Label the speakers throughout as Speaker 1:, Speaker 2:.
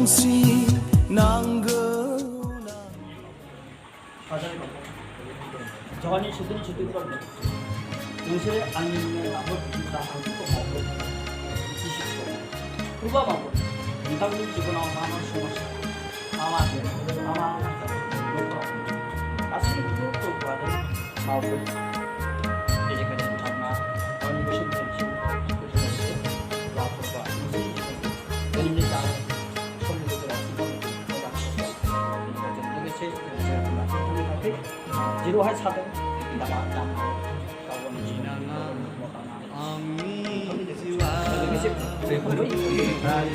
Speaker 1: si nanggu
Speaker 2: 저간이 시드니 시드니라고 요새 아니면 아무 다 한국도 먹고 지식도 그거 먹고 인간들 지고 나온 하나 숨었어 아마 asli itu pada mau jadi kalian karena orang itu sendiri lapor pak dan ini cara komunikasi 지로 할 사대 나가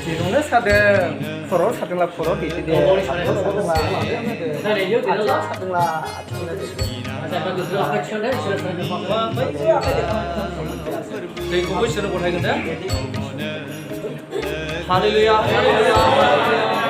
Speaker 3: 지로는 사등 서로 사등라 포로 비티데 사등라 그거 시는 걸 하겠네 할렐루야 할렐루야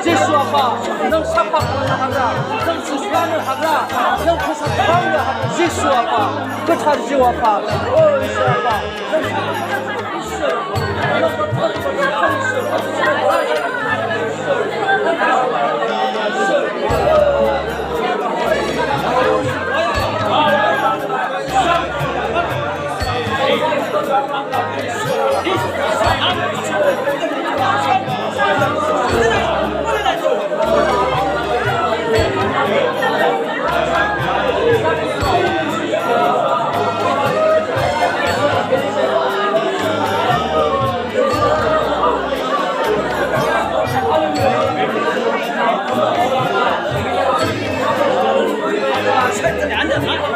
Speaker 3: 예수 아빠, 넌 삽박을 하라, 넌 수수함을 하라, 넌 부사방을 하라. 예수 아빠, 그 차리지 아빠, 예수 아빠, 넌
Speaker 2: 살뜰히 앉았나?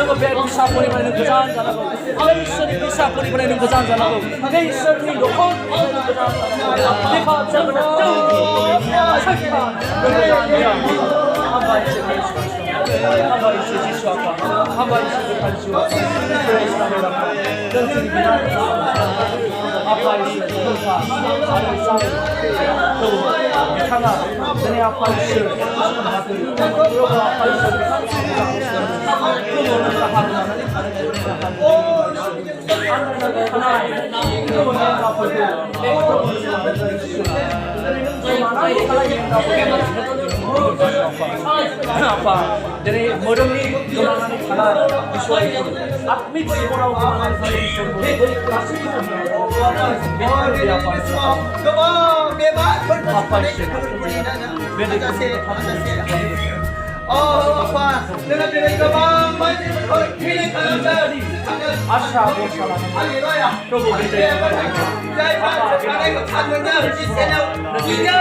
Speaker 2: 너가 배 비싸 버리면 그 자한자라고 하늘선이 비싸 버리면 그 자한자라고 내 선이 높은 그 자한자라고 내 밥상을 좀 착한 그 자한자라고 한번 있어 한번 있어 지수 아빠 한번 있어 간수와 그래서 전투기 비난 아빠 있어 통과 아들 상 또 하나 내 아빠 있어 그리고 아빠 있어 apa dari modern ni orang ni kalah visual atmik orang orang ni semua kasih Oh, apa? Dengan kebang, ini kalau jadi asal bosan. Haleluya. Coba kita. Jai Pak, sekarang kita tanya di sana. Iya.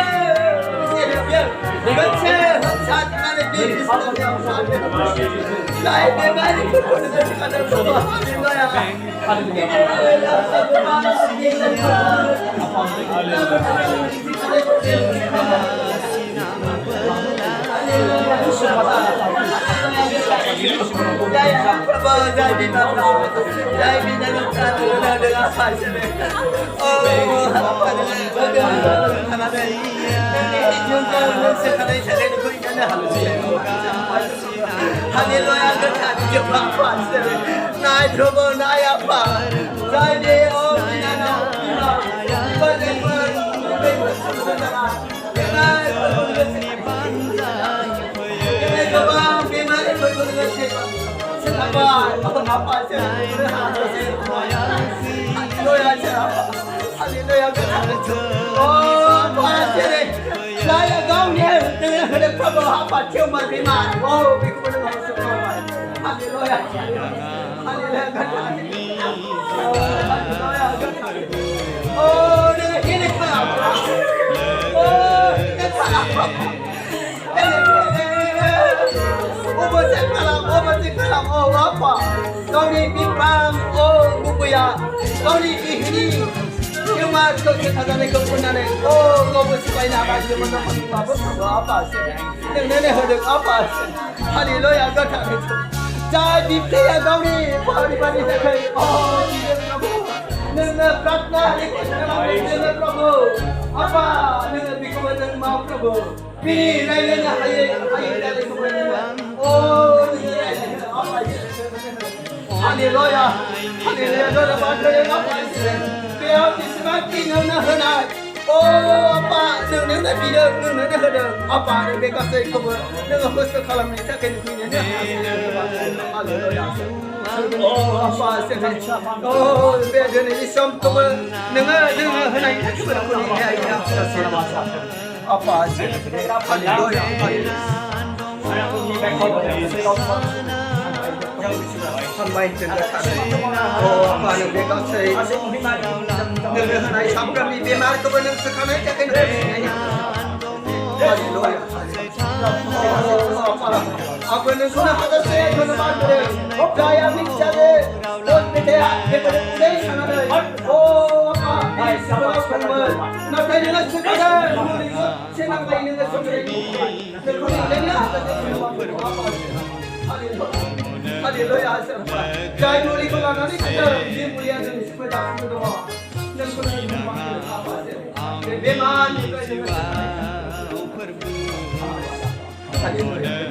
Speaker 2: Dengan saat mana di sana. Jai memang itu ada semua. Haleluya. Oh, apa? Kau ni bimbang, oh, bukuya. Kau ni ini. Cuma kau kita ada kau punya ni. Oh, kau bersih nak baju mana apa sih? Nenek hendak apa sih? Haleluya, kau tak itu. Jadi dia kau ni, pari dekai. Oh, nenek pratna ni, nenek Prabhu. Apa? Nenek bikuan dan mau Prabhu. Pilih lain ayat dari kau. Oh, Haleluya, haleluya, doa baca yang apa sih? Biar disemakin nak hendak. 아빠 너는 비려 너는 하든 아빠는 내가 쓸 거고 내가 벌써 가라면 시작해 그냥 할렐루야 아빠 세상 배전에 있음 거고 너가 하나님 주는 거니 해야 아빠 할렐루야 한마인 뜬다 아빠는 내가 쓸 너는 하나님 잠깐이 비말 거고 너 스카면 시작해 할렐루야 아빠는 손을 받았어요. 저는 말들을 자야 믹자를 돈 밑에야 해버린 우리 하나를 아빠 이 시골 공을 나타내는 스카를 우리 세상과 있는 것 속에 그 돈이 되냐 할렐루야 하세요. 자 우리 그만하니 그저 이 우리한테 싶을 잡수도 는 손을 만들어 아빠세요. 내만 이거 할렐루야